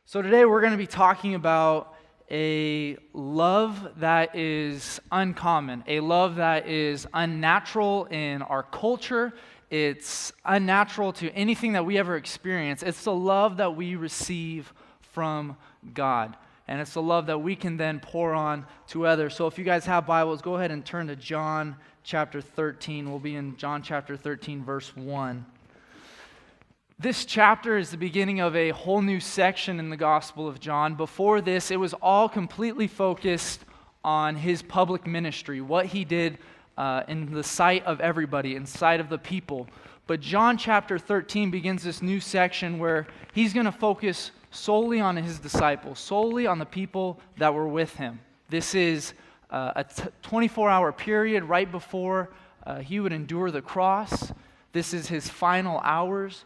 So today we're going to be talking about a love that is uncommon, a love that is unnatural in our culture. It's unnatural to anything that we ever experience. It's the love that we receive from God. And it's the love that we can then pour on to others. So if you guys have Bibles, go ahead and turn to John chapter 13. We'll be in John chapter 13, verse 1. This chapter is the beginning of a whole new section in the Gospel of John. Before this, it was all completely focused on his public ministry, what he did in the sight of everybody, in sight of the people. But John chapter 13 begins this new section where he's going to focus solely on his disciples, solely on the people that were with him. This is a 24-hour period right before he would endure the cross. This is his final hours.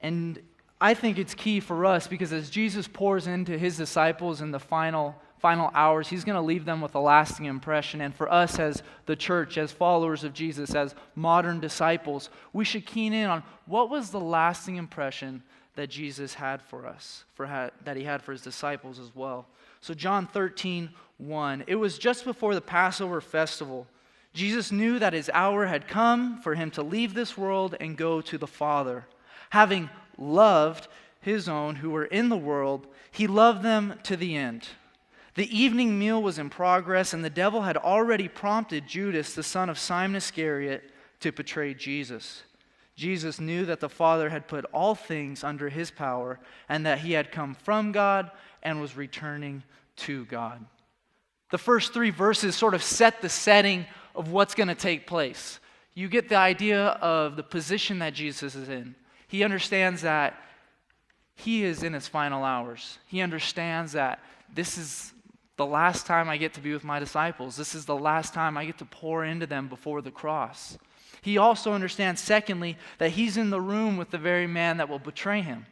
And I think it's key for us because as Jesus pours into his disciples in the final hours, he's going to leave them with a lasting impression. And for us as the church, as followers of Jesus, as modern disciples, we should keen in on what was the lasting impression that Jesus had for us, that he had for his disciples as well. So John 13:1, it was just before the Passover festival. Jesus knew that his hour had come for him to leave this world and go to the Father. Having loved his own who were in the world, he loved them to the end. The evening meal was in progress, and the devil had already prompted Judas, the son of Simon Iscariot, to betray Jesus. Jesus knew that the Father had put all things under his power, and that he had come from God and was returning to God. The first three verses sort of set the setting of what's going to take place. You get the idea of the position that Jesus is in. He understands that he is in his final hours. He understands that this is the last time I get to be with my disciples. This is the last time I get to pour into them before the cross. He also understands, secondly, that he's in the room with the very man that will betray him.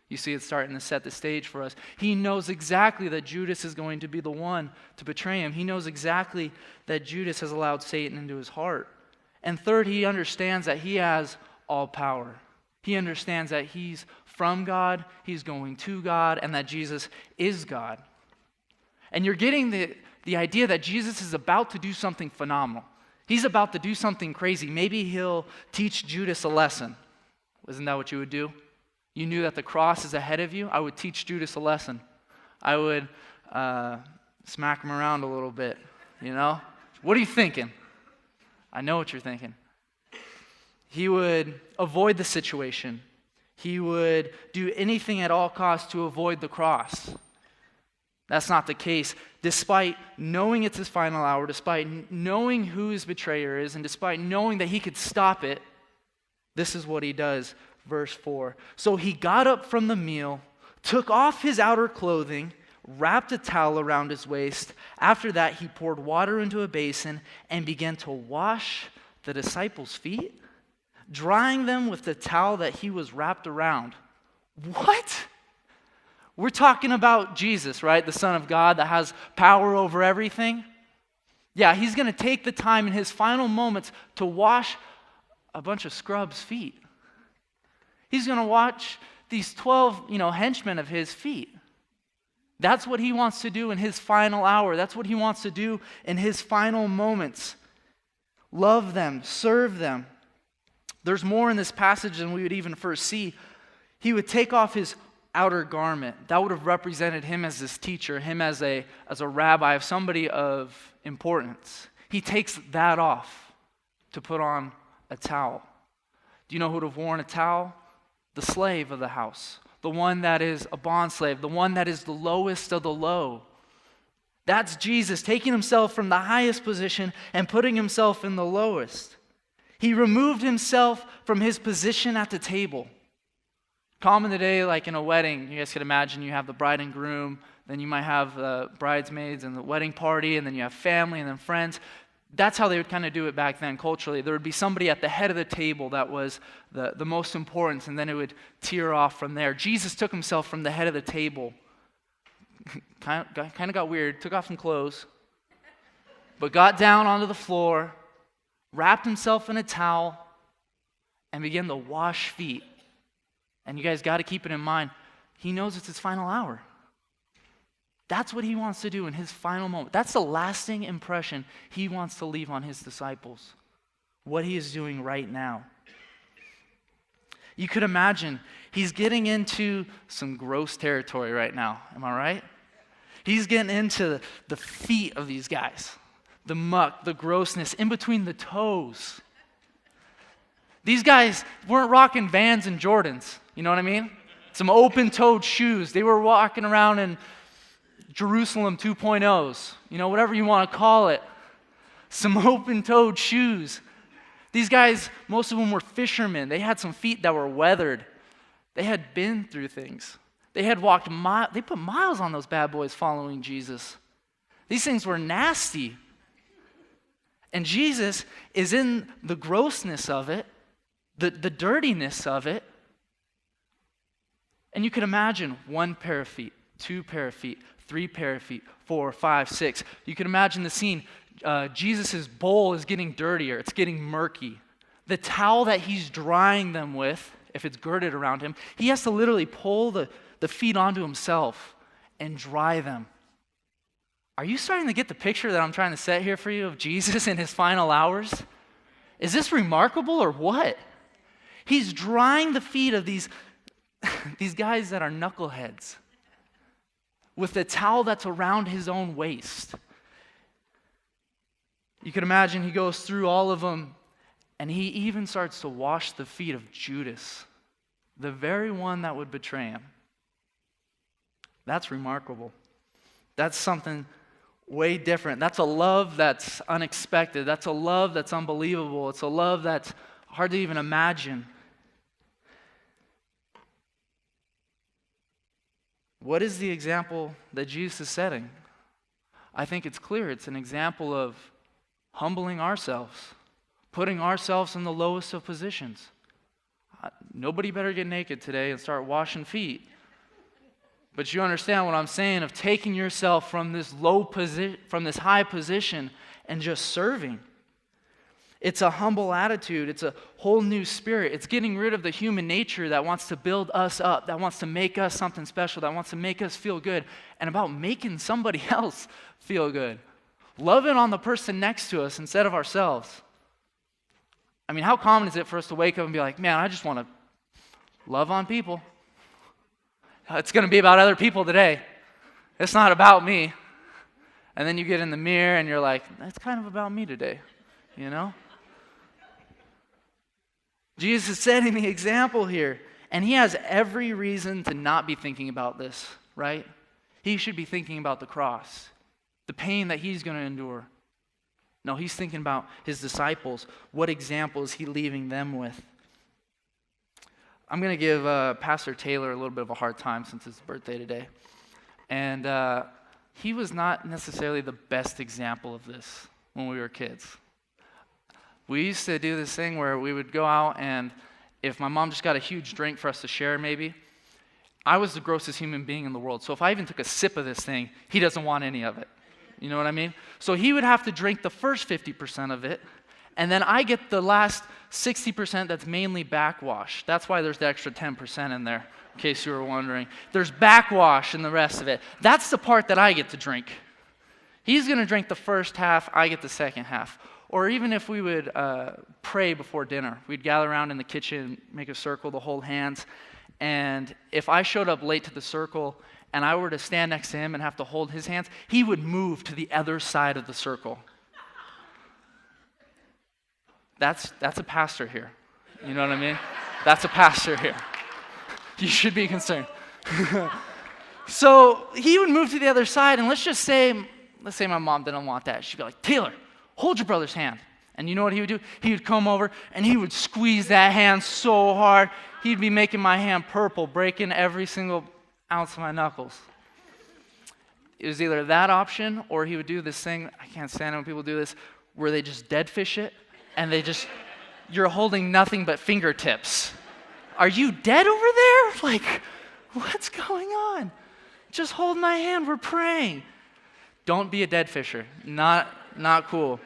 You see, it's starting to set the stage for us. He knows exactly that Judas is going to be the one to betray him. He knows exactly that Judas has allowed Satan into his heart. And third, he understands that he has all power. He understands that he's from God, he's going to God, and that Jesus is God. And you're getting the idea that Jesus is about to do something phenomenal. He's about to do something crazy. Maybe he'll teach Judas a lesson. Isn't that what you would do? You knew that the cross is ahead of you. I would teach Judas a lesson. I would smack him around a little bit, you know? What are you thinking? I know what you're thinking. He would avoid the situation. He would do anything at all costs to avoid the cross. That's not the case. Despite knowing it's his final hour, despite knowing who his betrayer is, and despite knowing that he could stop it, this is what he does. Verse 4. So he got up from the meal, took off his outer clothing, wrapped a towel around his waist. After that, he poured water into a basin and began to wash the disciples' feet, drying them with the towel that he was wrapped around. What? We're talking about Jesus, right? The Son of God that has power over everything. Yeah, he's going to take the time in his final moments to wash a bunch of scrubs' feet. He's going to wash these 12, henchmen of his feet. That's what he wants to do in his final hour. That's what he wants to do in his final moments. Love them, serve them. There's more in this passage than we would even first see. He would take off his outer garment. That would have represented him as this teacher, him as a rabbi, of somebody of importance. He takes that off to put on a towel. Do you know who would have worn a towel? The slave of the house. The one that is a bond slave. The one that is the lowest of the low. That's Jesus taking himself from the highest position and putting himself in the lowest. He removed himself from his position at the table. Common today, like in a wedding, you guys can imagine you have the bride and groom, then you might have the bridesmaids and the wedding party, and then you have family and then friends. That's how they would kind of do it back then culturally. There would be somebody at the head of the table that was the most important, and then it would tear off from there. Jesus took himself from the head of the table. kind of got weird, took off some clothes, but got down onto the floor, wrapped himself in a towel, and began to wash feet. And you guys got to keep it in mind, he knows it's his final hour. That's what he wants to do in his final moment. That's the lasting impression he wants to leave on his disciples, what he is doing right now. You could imagine he's getting into some gross territory right now. Am I right? He's getting into the feet of these guys, the muck, the grossness in between the toes. These guys weren't rocking Vans and Jordans, you know what I mean? Some open-toed shoes. They were walking around in Jerusalem 2.0s, whatever you want to call it. Some open-toed shoes. These guys, most of them were fishermen. They had some feet that were weathered. They had been through things. They had walked miles. They put miles on those bad boys following Jesus. These things were nasty. And Jesus is in the grossness of it, the dirtiness of it. And you can imagine 1 pair of feet, 2 pair of feet, 3 pair of feet, 4, 5, 6. You can imagine the scene. Jesus' bowl is getting dirtier. It's getting murky. The towel that he's drying them with, if it's girded around him, he has to literally pull the feet onto himself and dry them. Are you starting to get the picture that I'm trying to set here for you of Jesus in his final hours? Is this remarkable or what? He's drying the feet of these guys that are knuckleheads with the towel that's around his own waist. You can imagine he goes through all of them, and he even starts to wash the feet of Judas, the very one that would betray him. That's remarkable. That's something way different. That's a love that's unexpected. That's a love that's unbelievable. It's a love that's hard to even imagine. What is the example that Jesus is setting? I think it's clear. It's an example of humbling ourselves, putting ourselves in the lowest of positions. Nobody better get naked today and start washing feet. But you understand what I'm saying of taking yourself from this from this high position and just serving. It's a humble attitude. It's a whole new spirit. It's getting rid of the human nature that wants to build us up, that wants to make us something special, that wants to make us feel good, and about making somebody else feel good. Loving on the person next to us instead of ourselves. I mean, how common is it for us to wake up and be like, man, I just want to love on people. It's going to be about other people today. It's not about me. And then you get in the mirror and you're like, it's kind of about me today, Jesus is setting the example here, and he has every reason to not be thinking about this, right? He should be thinking about the cross, the pain that he's going to endure. No, he's thinking about his disciples. What example is he leaving them with? I'm going to give Pastor Taylor a little bit of a hard time since it's his birthday today. And he was not necessarily the best example of this when we were kids. We used to do this thing where we would go out, and if my mom just got a huge drink for us to share maybe, I was the grossest human being in the world. So if I even took a sip of this thing, he doesn't want any of it. You know what I mean? So he would have to drink the first 50% of it, and then I get the last 60% that's mainly backwash. That's why there's the extra 10% in there, in case you were wondering. There's backwash in the rest of it. That's the part that I get to drink. He's going to drink the first half, I get the second half. Or even if we would pray before dinner, we'd gather around in the kitchen, make a circle to hold hands, and if I showed up late to the circle and I were to stand next to him and have to hold his hands, he would move to the other side of the circle. That's a pastor here. You know what I mean? That's a pastor here. You should be concerned. So he would move to the other side, and let's say my mom didn't want that. She'd be like, Taylor, hold your brother's hand. And you know what he would do? He would come over and he would squeeze that hand so hard, he'd be making my hand purple, breaking every single ounce of my knuckles. It was either that option, or he would do this thing, I can't stand it when people do this, where they just dead fish it, and you're holding nothing but fingertips. Are you dead over there? Like, what's going on? Just hold my hand, we're praying. Don't be a dead fisher. Not cool.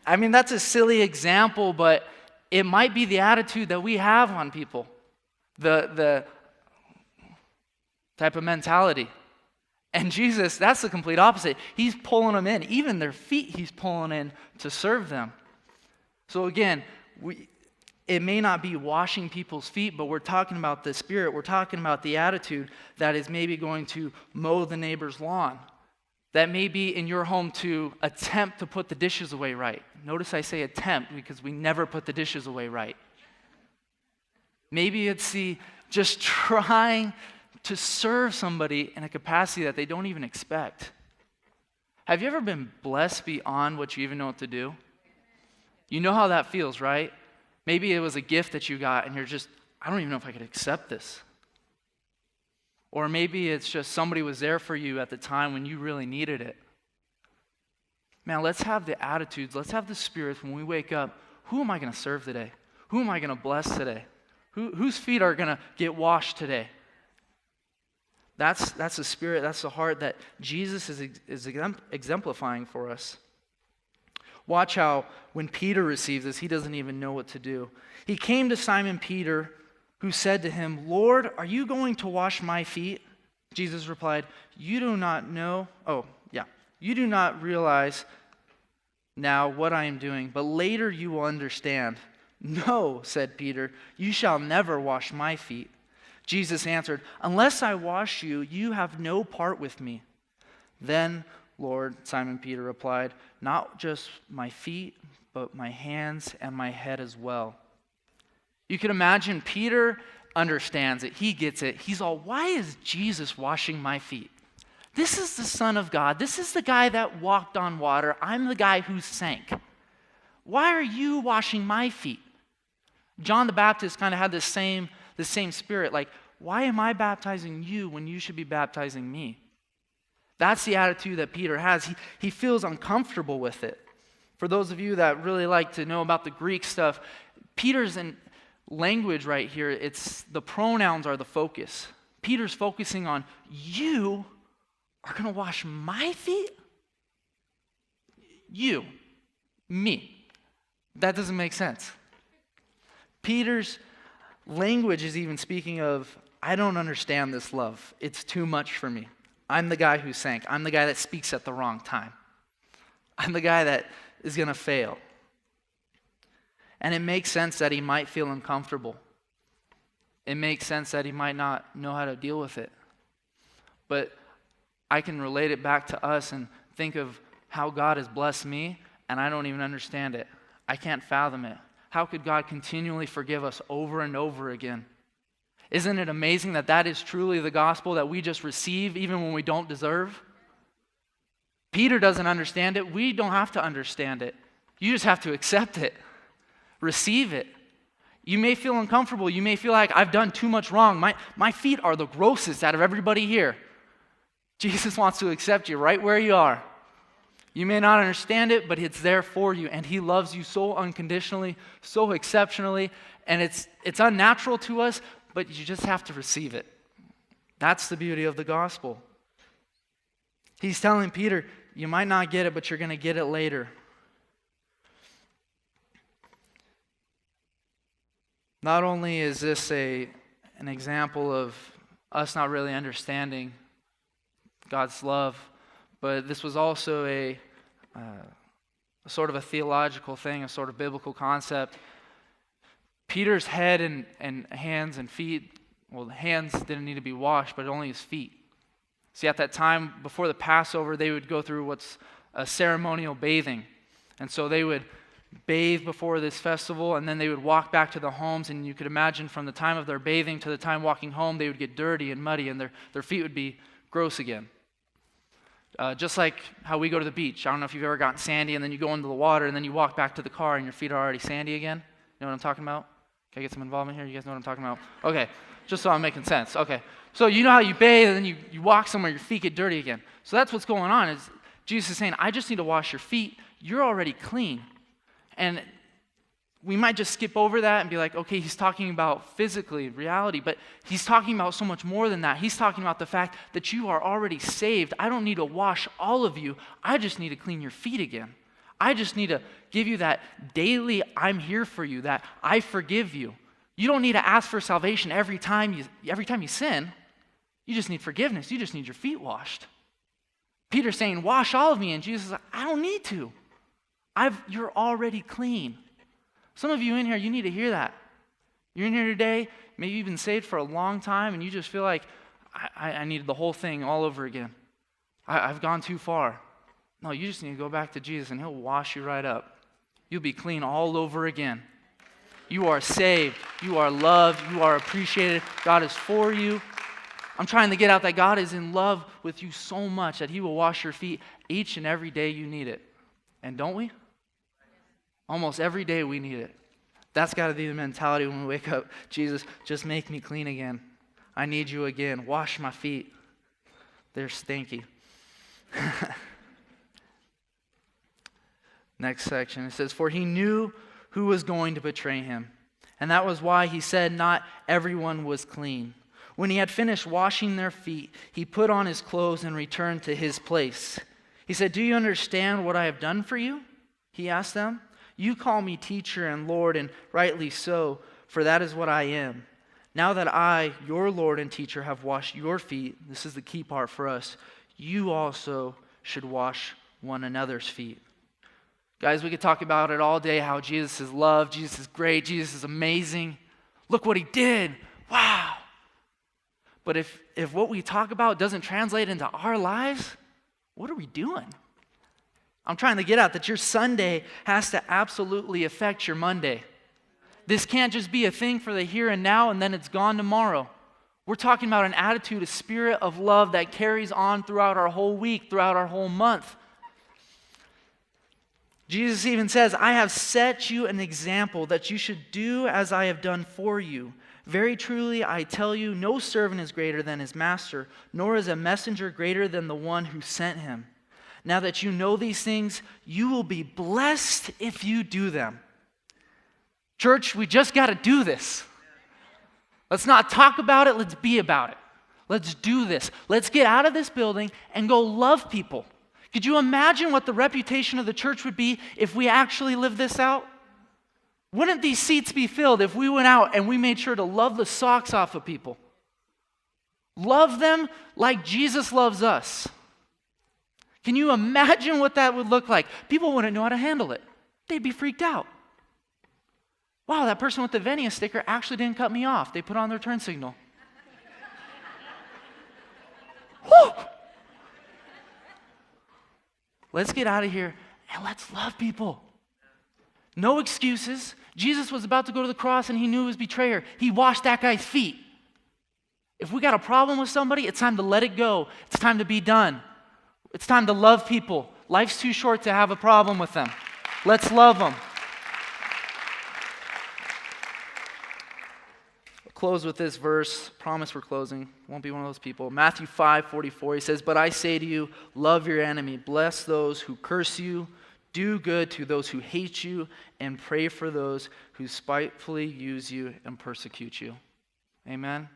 I mean, that's a silly example, but it might be the attitude that we have on people. type of mentality. And Jesus, that's the complete opposite. He's pulling them in. Even their feet, he's pulling in to serve them. So again, it may not be washing people's feet, but we're talking about the spirit. We're talking about the attitude that is maybe going to mow the neighbor's lawn. That may be in your home to attempt to put the dishes away right. Notice I say attempt because we never put the dishes away right. Maybe it's just trying to serve somebody in a capacity that they don't even expect. Have you ever been blessed beyond what you even know what to do? You know how that feels, right? Maybe it was a gift that you got and you're just, I don't even know if I could accept this. Or maybe it's just somebody was there for you at the time when you really needed it. Man, let's have the attitudes, let's have the spirits when we wake up. Who am I going to serve today? Who am I going to bless today? Whose feet are going to get washed today? That's the spirit, that's the heart that Jesus is exemplifying for us. Watch how when Peter receives this, he doesn't even know what to do. He came to Simon Peter, who said to him, "Lord, are you going to wash my feet?" Jesus replied, you do not realize now what I am doing, but later you will understand." "No," said Peter, "you shall never wash my feet." Jesus answered, "Unless I wash you, you have no part with me." "Then, Lord," Simon Peter replied, "not just my feet, but my hands and my head as well." You can imagine Peter understands it. He gets it. He's all, why is Jesus washing my feet? This is the Son of God. This is the guy that walked on water. I'm the guy who sank. Why are you washing my feet? John the Baptist kind of had the same spirit. Like, why am I baptizing you when you should be baptizing me? That's the attitude that Peter has. He feels uncomfortable with it. For those of you that really like to know about the Greek stuff, Peter's language right here, it's the pronouns are the focus. Peter's focusing on, you are going to wash my feet? You, me. That doesn't make sense. Peter's language is even speaking of, I don't understand this love. It's too much for me. I'm the guy who sank. I'm the guy that speaks at the wrong time. I'm the guy that is going to fail. And it makes sense that he might feel uncomfortable. It makes sense that he might not know how to deal with it. But I can relate it back to us and think of how God has blessed me, and I don't even understand it. I can't fathom it. How could God continually forgive us over and over again? Isn't it amazing that that is truly the gospel that we just receive even when we don't deserve? Peter doesn't understand it. We don't have to understand it. You just have to accept it. Receive it. You may feel uncomfortable. You may feel like I've done too much wrong. My feet are the grossest out of everybody here. Jesus wants to accept you right where you are. You may not understand it, but it's there for you, and he loves you so unconditionally, so exceptionally, and it's unnatural to us, but you just have to receive it. That's the beauty of the gospel. He's telling Peter, you might not get it, but you're going to get it later. Not only is this an example of us not really understanding God's love, but this was also a sort of a theological thing, a sort of biblical concept. Peter's head and hands and feet, well, the hands didn't need to be washed, but only his feet. See, at that time, before the Passover, they would go through what's a ceremonial bathing. And so they would bathe before this festival, and then they would walk back to the homes, and you could imagine from the time of their bathing to the time walking home, they would get dirty and muddy, and their feet would be gross again. Just like how we go to the beach. I don't know if you've ever gotten sandy, and then you go into the water, and then you walk back to the car, and your feet are already sandy again. You know what I'm talking about? Can I get some involvement here? You guys know what I'm talking about? Okay, just so I'm making sense. Okay, so you know how you bathe, and then you walk somewhere, your feet get dirty again. So that's what's going on, is Jesus is saying, I just need to wash your feet. You're already clean. And we might just skip over that and be like, okay, he's talking about physically, reality, but he's talking about so much more than that. He's talking about the fact that you are already saved. I don't need to wash all of you. I just need to clean your feet again. I just need to give you that daily, I'm here for you, that I forgive you. You don't need to ask for salvation every time you sin. You just need forgiveness. You just need your feet washed. Peter's saying, wash all of me. And Jesus is like, I don't need to. You're already clean. Some of you in here, you need to hear that. You're in here today, maybe you've been saved for a long time, and you just feel like, I need the whole thing all over again. I've gone too far. No, you just need to go back to Jesus, and he'll wash you right up. You'll be clean all over again. You are saved. You are loved. You are appreciated. God is for you. I'm trying to get out that God is in love with you so much that he will wash your feet each and every day you need it. And don't we? Almost every day we need it. That's got to be the mentality when we wake up. Jesus, just make me clean again. I need you again. Wash my feet. They're stinky. Next section. It says, for he knew who was going to betray him. And that was why he said not everyone was clean. When he had finished washing their feet, he put on his clothes and returned to his place. He said, do you understand what I have done for you? He asked them. You call me teacher and Lord, and rightly so, for that is what I am. Now that I, your Lord and teacher, have washed your feet, this is the key part for us, you also should wash one another's feet. Guys, we could talk about it all day, how Jesus is love, Jesus is great, Jesus is amazing. Look what he did. Wow. But if what we talk about doesn't translate into our lives, what are we doing? I'm trying to get at that your Sunday has to absolutely affect your Monday. This can't just be a thing for the here and now and then it's gone tomorrow. We're talking about an attitude, a spirit of love that carries on throughout our whole week, throughout our whole month. Jesus even says, I have set you an example that you should do as I have done for you. Very truly, I tell you, no servant is greater than his master, nor is a messenger greater than the one who sent him. Now that you know these things, you will be blessed if you do them. Church, we just got to do this. Let's not talk about it, let's be about it. Let's do this. Let's get out of this building and go love people. Could you imagine what the reputation of the church would be if we actually lived this out? Wouldn't these seats be filled if we went out and we made sure to love the socks off of people? Love them like Jesus loves us. Can you imagine what that would look like? People wouldn't know how to handle it. They'd be freaked out. Wow, that person with the Venia sticker actually didn't cut me off. They put on their turn signal. Whew. Let's get out of here and let's love people. No excuses. Jesus was about to go to the cross and he knew his betrayer. He washed that guy's feet. If we got a problem with somebody, it's time to let it go. It's time to be done. It's time to love people. Life's too short to have a problem with them. Let's love them. I'll close with this verse. Promise we're closing. Won't be one of those people. Matthew 5:44, he says, but I say to you, love your enemy. Bless those who curse you. Do good to those who hate you. And pray for those who spitefully use you and persecute you. Amen.